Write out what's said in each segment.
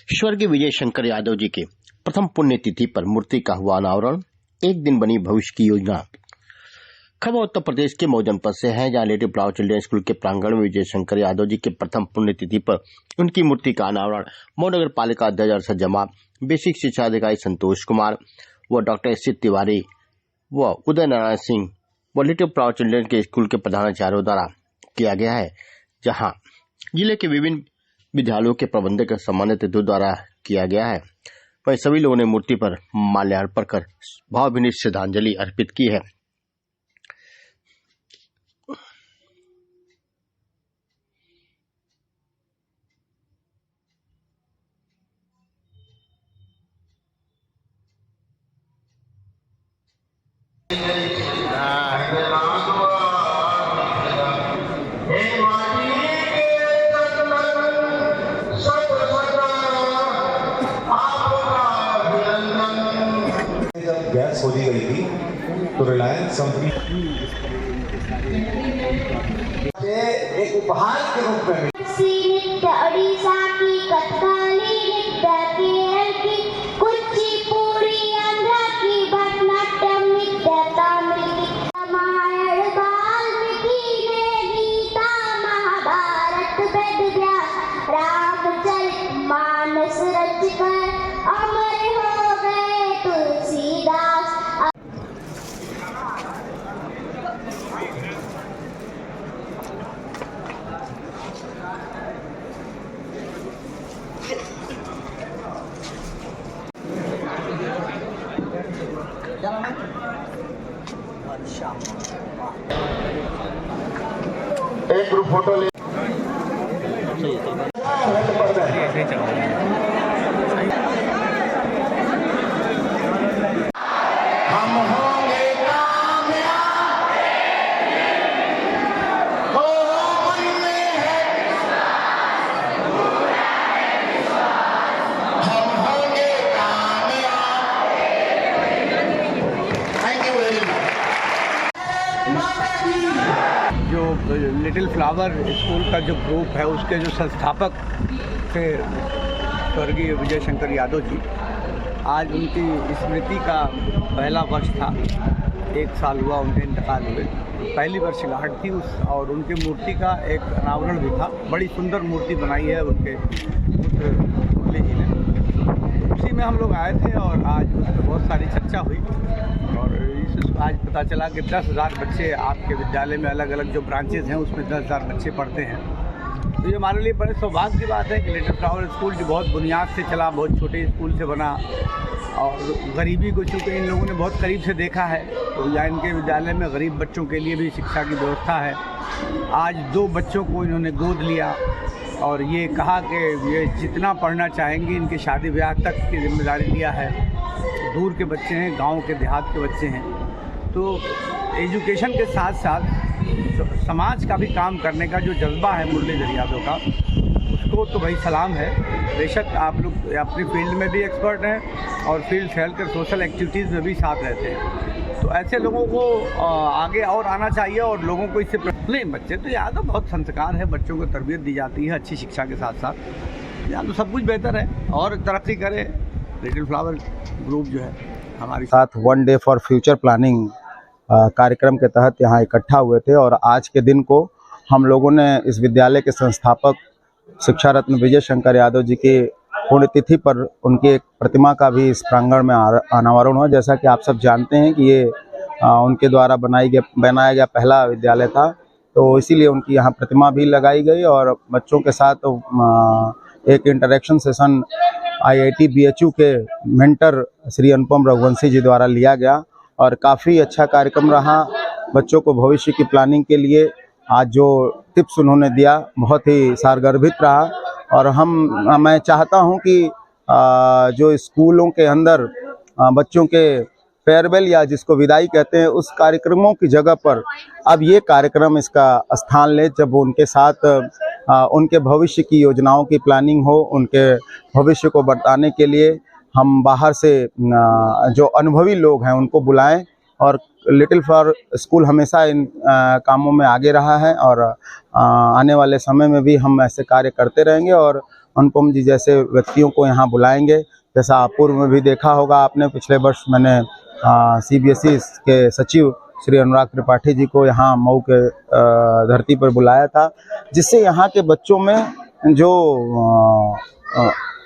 स्वर्गीय विजय शंकर यादव जी के प्रथम पुण्यतिथि पर मूर्ति का हुआ अनावरण। एक दिन बनी भविष्य की योजना। खबर उत्तर प्रदेश के मऊ जनपद से है, जहां लिटिल फ्लावर चिल्ड्रन स्कूल के प्रांगण में विजय शंकर यादव जी के प्रथम पुण्यतिथि पर उनकी मूर्ति का अनावरण मऊ नगर पालिका अध्यक्ष अरशद जमा, बेसिक शिक्षा अधिकारी संतोष कुमार व डॉक्टर एस तिवारी व उदय नारायण सिंह व लिटिल फ्लावर चिल्ड्रन के स्कूल के प्रधानाचार्यों द्वारा किया गया है, जहाँ जिले के विभिन्न विद्यालयों के प्रबंधक सम्मानित अतिथियों द्वारा किया गया है। वही सभी लोगों ने मूर्ति पर माल्यार्पण कर भावभीनी श्रद्धांजलि अर्पित की है। गैस खोदी गई थी तो रिलायंस कंपनी एक उपहार के रूप में नृत्य उड़ीसा की, कथकली नृत्य केरल की, कुचिपुड़ी आंध्र की, भरतनाट्यम नृत्य तमिल की, रामायण वाल्मीकि ने, गीता महाभारत वेद व्यास रामचरितमानस रचकर अमर हो गए तुलसीदास। एक ग्रुप फोटो ले हम होंगे कामयाब, हो मन में है हम होंगे कामयाब। Thank you very much. जो लिटिल फ्लावर स्कूल का जो ग्रुप है, उसके जो संस्थापक थे स्वर्गीय विजय शंकर यादव जी, आज उनकी स्मृति का पहला वर्ष था। 1 साल हुआ उनके इंतकाल हुए। पहली वर्षगांठ थी और उनकी मूर्ति का एक अनावरण भी था। बड़ी सुंदर मूर्ति बनाई है उनके पुत्र मुरली जी ने। उसी में हम लोग आए थे और आज उस पर बहुत सारी चर्चा हुई और आज पता चला कि 10,000 बच्चे आपके विद्यालय में, अलग अलग जो ब्रांचेज हैं उसमें 10,000 बच्चे पढ़ते हैं। तो ये हमारे लिए बड़े सौभाग्य की बात है कि लिटिल फ्लावर स्कूल जो बहुत बुनियाद से चला, बहुत छोटे स्कूल से बना और गरीबी को चूँकि इन लोगों ने बहुत करीब से देखा है, तो या इनके विद्यालय में गरीब बच्चों के लिए भी शिक्षा की व्यवस्था है। आज 2 बच्चों को इन्होंने गोद लिया और ये कहा कि ये जितना पढ़ना चाहेंगे, इनके शादी ब्याह तक की जिम्मेदारी लिया है। दूर के बच्चे हैं, गाँव के देहात के बच्चे हैं, तो एजुकेशन के साथ साथ समाज का भी काम करने का जो जज्बा है मुरलीधर यादव का, उसको तो भाई सलाम है। बेशक आप लोग अपनी फील्ड में भी एक्सपर्ट हैं और फील्ड फैल कर सोशल एक्टिविटीज़ में भी साथ रहते हैं, तो ऐसे लोगों को आगे और आना चाहिए और लोगों को इससे नहीं। बच्चे तो यादव बहुत संस्कार है, बच्चों को तरबियत दी जाती है अच्छी शिक्षा के साथ साथ। यादव सब कुछ बेहतर है और तरक्की करे। लिटिल फ्लावर ग्रुप जो है हमारे साथ one day for future planning कार्यक्रम के तहत यहाँ इकट्ठा हुए थे और आज के दिन को हम लोगों ने इस विद्यालय के संस्थापक शिक्षा रत्न विजय शंकर यादव जी की पुण्यतिथि पर उनकी एक प्रतिमा का भी इस प्रांगण में अनावरण हुआ। जैसा कि आप सब जानते हैं कि ये उनके द्वारा बनाया गया पहला विद्यालय था, तो इसीलिए उनकी यहाँ प्रतिमा भी लगाई गई और बच्चों के साथ एक इंटरेक्शन सेशन IIT BHU के मेंटर श्री अनुपम रघुवंशी जी द्वारा लिया गया और काफ़ी अच्छा कार्यक्रम रहा। बच्चों को भविष्य की प्लानिंग के लिए आज जो टिप्स उन्होंने दिया बहुत ही सारगर्भित रहा और मैं चाहता हूं कि जो स्कूलों के अंदर बच्चों के फेयरवेल या जिसको विदाई कहते हैं, उस कार्यक्रमों की जगह पर अब ये कार्यक्रम इसका स्थान ले, जब उनके साथ उनके भविष्य की योजनाओं की प्लानिंग हो, उनके भविष्य को बताने के लिए हम बाहर से जो अनुभवी लोग हैं उनको बुलाएं और लिटिल फ्लावर स्कूल हमेशा इन कामों में आगे रहा है और आने वाले समय में भी हम ऐसे कार्य करते रहेंगे और अनुपम जी जैसे व्यक्तियों को यहाँ बुलाएंगे। जैसा पूर्व में भी देखा होगा आपने, पिछले वर्ष मैंने CBSE के सचिव श्री अनुराग त्रिपाठी जी को यहाँ मऊ के धरती पर बुलाया था, जिससे यहाँ के बच्चों में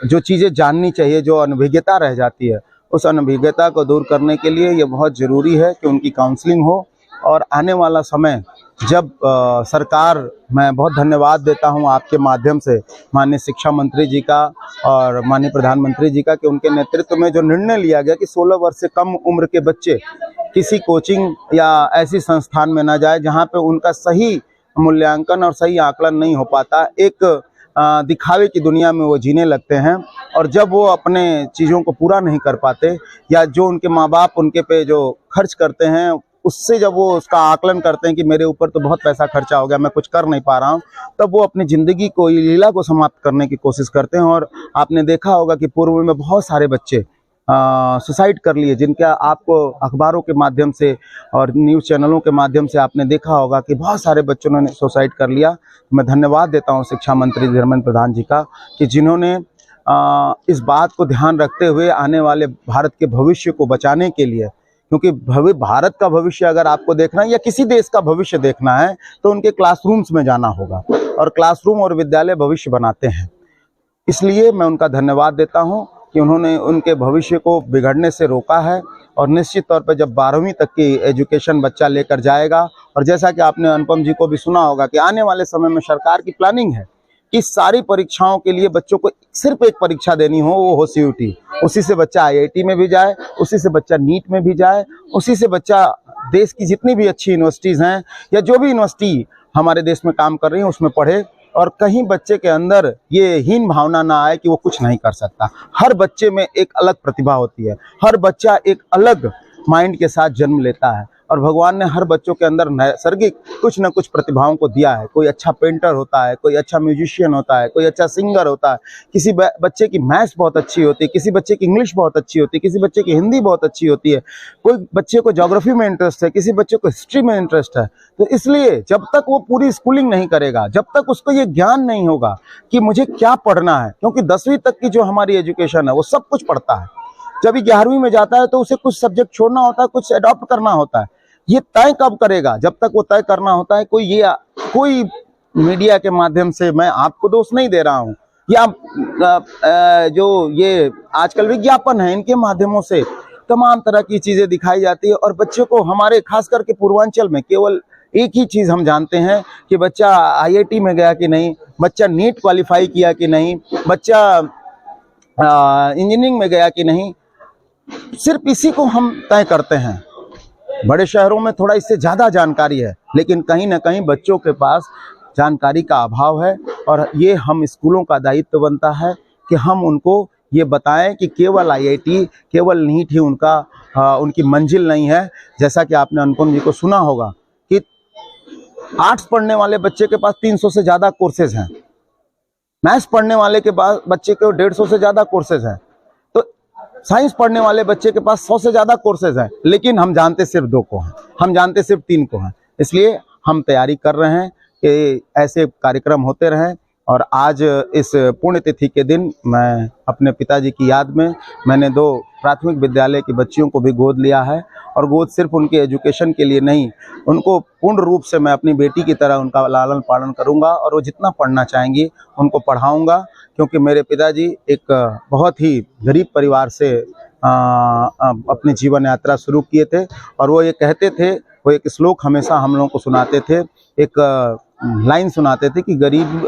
जो चीज़ें जाननी चाहिए, जो अनभिज्ञता रह जाती है, उस अनभिज्ञता को दूर करने के लिए ये बहुत ज़रूरी है कि उनकी काउंसलिंग हो। और आने वाला समय जब सरकार, मैं बहुत धन्यवाद देता हूं आपके माध्यम से माननीय शिक्षा मंत्री जी का और माननीय प्रधानमंत्री जी का, कि उनके नेतृत्व में जो निर्णय लिया गया कि 16 वर्ष से कम उम्र के बच्चे किसी कोचिंग या ऐसी संस्थान में ना जाए जहां पे उनका सही मूल्यांकन और सही आकलन नहीं हो पाता। एक दिखावे की दुनिया में वो जीने लगते हैं, और जब वो अपने चीज़ों को पूरा नहीं कर पाते या जो उनके माँ बाप उनके पे जो खर्च करते हैं उससे जब वो उसका आकलन करते हैं कि मेरे ऊपर तो बहुत पैसा खर्चा हो गया, मैं कुछ कर नहीं पा रहा हूँ, तब वो अपनी ज़िंदगी को, लीला को समाप्त करने की कोशिश करते हैं। और आपने देखा होगा कि पूर्व में बहुत सारे बच्चे सुसाइड कर लिए, जिनका आपको अखबारों के माध्यम से और न्यूज़ चैनलों के माध्यम से आपने देखा होगा कि बहुत सारे बच्चों ने सुसाइड कर लिया। मैं धन्यवाद देता हूँ शिक्षा मंत्री धर्मेंद्र प्रधान जी का, कि जिन्होंने इस बात को ध्यान रखते हुए आने वाले भारत के भविष्य को बचाने के लिए, क्योंकि भारत का भविष्य अगर आपको देखना है या किसी देश का भविष्य देखना है तो उनके क्लासरूम्स में जाना होगा, और क्लासरूम और विद्यालय भविष्य बनाते हैं। इसलिए मैं उनका धन्यवाद देता हूं कि उन्होंने उनके भविष्य को बिगड़ने से रोका है। और निश्चित तौर पर जब 12वीं तक की एजुकेशन बच्चा लेकर जाएगा, और जैसा कि आपने अनुपम जी को भी सुना होगा कि आने वाले समय में सरकार की प्लानिंग है कि सारी परीक्षाओं के लिए बच्चों को सिर्फ एक परीक्षा देनी हो, वो हो CUT। उसी से बच्चा IIT में भी जाए, उसी से बच्चा नीट में भी जाए, उसी से बच्चा देश की जितनी भी अच्छी यूनिवर्सिटीज़ हैं या जो भी यूनिवर्सिटी हमारे देश में काम कर रही हैं उसमें पढ़े, और कहीं बच्चे के अंदर ये हीन भावना ना आए कि वो कुछ नहीं कर सकता। हर बच्चे में एक अलग प्रतिभा होती है, हर बच्चा एक अलग माइंड के साथ जन्म लेता है, और भगवान ने हर बच्चों के अंदर नैसर्गिक कुछ न कुछ प्रतिभाओं को दिया है। कोई अच्छा पेंटर होता है, कोई अच्छा म्यूजिशियन होता है, कोई अच्छा सिंगर होता है, किसी बच्चे की मैथ्स बहुत अच्छी होती है, किसी बच्चे की इंग्लिश बहुत अच्छी होती है, किसी बच्चे की हिंदी बहुत अच्छी होती है, कोई बच्चे को ज्योग्राफी में इंटरेस्ट है, किसी बच्चे को हिस्ट्री में इंटरेस्ट है। तो इसलिए जब तक वो पूरी स्कूलिंग नहीं करेगा, जब तक उसको ये ज्ञान नहीं होगा कि मुझे क्या पढ़ना है, क्योंकि 10वीं तक की जो हमारी एजुकेशन है वो सब कुछ पढ़ता है, जब 11वीं में जाता है तो उसे कुछ सब्जेक्ट छोड़ना होता है, कुछ अडॉप्ट करना होता है। ये तय कब करेगा? जब तक वो तय करना होता है। कोई मीडिया के माध्यम से, मैं आपको दोष नहीं दे रहा हूँ, या जो ये आजकल विज्ञापन है, इनके माध्यमों से तमाम तरह की चीजें दिखाई जाती है, और बच्चों को, हमारे खास करके पूर्वांचल में, केवल एक ही चीज हम जानते हैं कि बच्चा IIT में गया कि नहीं, बच्चा नीट क्वालिफाई किया कि नहीं, बच्चा इंजीनियरिंग में गया कि नहीं, सिर्फ इसी को हम तय करते हैं। बड़े शहरों में थोड़ा इससे ज़्यादा जानकारी है, लेकिन कहीं ना कहीं बच्चों के पास जानकारी का अभाव है, और ये हम स्कूलों का दायित्व बनता है कि हम उनको ये बताएं कि केवल IIT, केवल नीट ही उनकी मंजिल नहीं है। जैसा कि आपने अनुपम जी को सुना होगा कि आर्ट्स पढ़ने वाले बच्चे के पास 300 से ज़्यादा कोर्सेज हैं, मैथ्स पढ़ने वाले के पास बच्चे के 150 से ज़्यादा कोर्सेज हैं, साइंस पढ़ने वाले बच्चे के पास 100 से ज़्यादा कोर्सेज हैं, लेकिन हम जानते सिर्फ 2 को हैं, हम जानते सिर्फ 3 को हैं। इसलिए हम तैयारी कर रहे हैं कि ऐसे कार्यक्रम होते रहें। और आज इस पुण्यतिथि के दिन मैं अपने पिताजी की याद में, मैंने 2 प्राथमिक विद्यालय की बच्चियों को भी गोद लिया है, और गोद सिर्फ उनके एजुकेशन के लिए नहीं, उनको पूर्ण रूप से मैं अपनी बेटी की तरह उनका लालन पालन करूंगा, और वो जितना पढ़ना चाहेंगी उनको पढ़ाऊंगा। क्योंकि मेरे पिताजी एक बहुत ही गरीब परिवार से अपनी जीवन यात्रा शुरू किए थे, और वो ये कहते थे, वो एक श्लोक हमेशा हम लोगों को सुनाते थे, एक लाइन सुनाते थे कि गरीब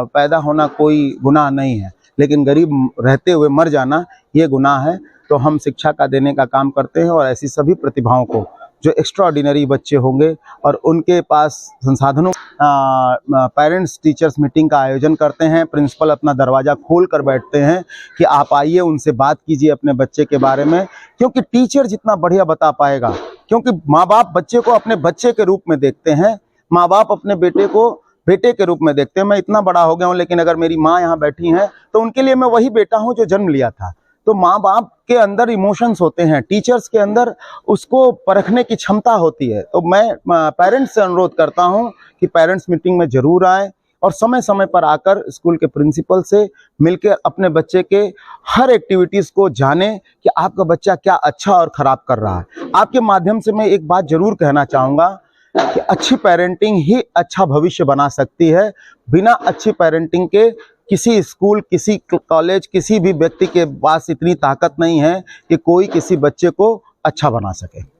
पैदा होना कोई गुनाह नहीं है, लेकिन गरीब रहते हुए मर जाना ये गुनाह है। तो हम शिक्षा का देने का काम करते हैं, और ऐसी सभी प्रतिभाओं को, जो एक्स्ट्राऑर्डिनरी बच्चे होंगे और उनके पास संसाधनों, पेरेंट्स टीचर्स मीटिंग का आयोजन करते हैं। प्रिंसिपल अपना दरवाज़ा खोल कर बैठते हैं कि आप आइए, उनसे बात कीजिए अपने बच्चे के बारे में, क्योंकि टीचर जितना बढ़िया बता पाएगा, क्योंकि माँ बाप बच्चे को अपने बच्चे के रूप में देखते हैं, माँ बाप अपने बेटे को बेटे के रूप में देखते हैं। मैं इतना बड़ा हो गया हूँ, लेकिन अगर मेरी माँ यहाँ बैठी हैं तो उनके लिए मैं वही बेटा हूँ जो जन्म लिया था। तो माँ बाप के अंदर इमोशंस होते हैं, टीचर्स के अंदर उसको परखने की क्षमता होती है। तो मैं पेरेंट्स से अनुरोध करता हूँ कि पेरेंट्स मीटिंग में जरूर आएँ, और समय समय पर आकर स्कूल के प्रिंसिपल से मिलकर अपने बच्चे के हर एक्टिविटीज़ को जाने कि आपका बच्चा क्या अच्छा और ख़राब कर रहा है। आपके माध्यम से मैं एक बात ज़रूर कहना चाहूँगा कि अच्छी पेरेंटिंग ही अच्छा भविष्य बना सकती है। बिना अच्छी पेरेंटिंग के किसी स्कूल, किसी कॉलेज, किसी भी व्यक्ति के पास इतनी ताकत नहीं है कि कोई किसी बच्चे को अच्छा बना सके।